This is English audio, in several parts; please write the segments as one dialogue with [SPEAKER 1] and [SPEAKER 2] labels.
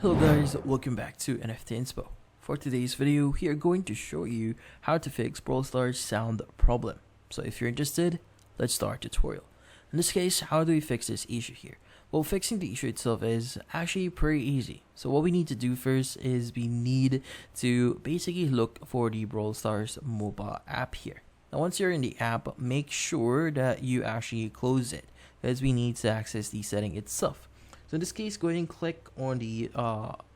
[SPEAKER 1] Hello guys, welcome back to NFT Inspo. For today's video, we are going to show you how to fix Brawl Stars sound problem. So if you're interested, let's start the tutorial. In this case, how do we fix this issue here? Well, fixing the issue itself is actually pretty easy. So what we need to do first is we need to basically look for the Brawl Stars mobile app here. Now once you're in the app, make sure that you actually close it because we need to access the setting itself. So in this case, go ahead and click on the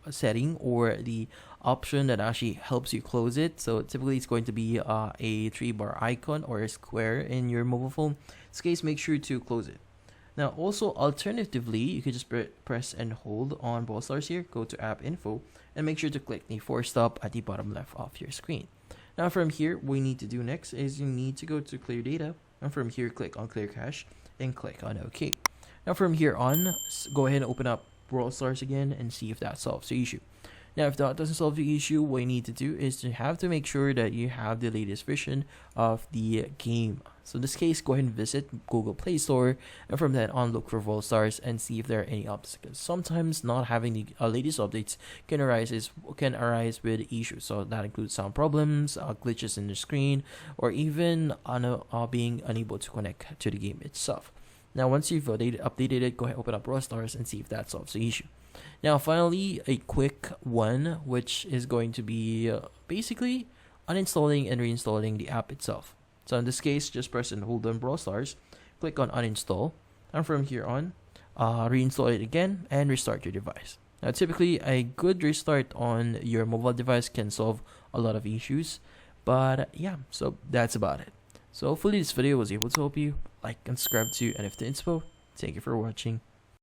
[SPEAKER 1] setting or the option that actually helps you close it. So typically it's going to be a 3-bar icon or a square in your mobile phone. In this case, make sure to close it. Now also alternatively, you could just press and hold on Brawl Stars here, go to app info and make sure to click the 4-stop at the bottom left of your screen. Now from here, what we need to do next is you need to go to clear data, and from here click on clear cache and click on OK. Now from here on, go ahead and open up Brawl Stars again and see if that solves the issue. Now if that doesn't solve the issue, what you need to do is to make sure that you have the latest version of the game. So in this case, go ahead and visit Google Play Store, and from that on look for Brawl Stars and see if there are any obstacles. Sometimes not having the latest updates can arise with issues. So that includes sound problems, glitches in the screen, or even being unable to connect to the game itself. Now once you've updated it, go ahead and open up Brawl Stars and see if that solves the issue. Now finally, a quick one, which is going to be basically uninstalling and reinstalling the app itself. So in this case, just press and hold on Brawl Stars, click on uninstall, and from here on, reinstall it again and restart your device. Now typically, a good restart on your mobile device can solve a lot of issues, but yeah, so that's about it. So hopefully this video was able to help you. Like and subscribe to NFT Inspo. Thank you for watching.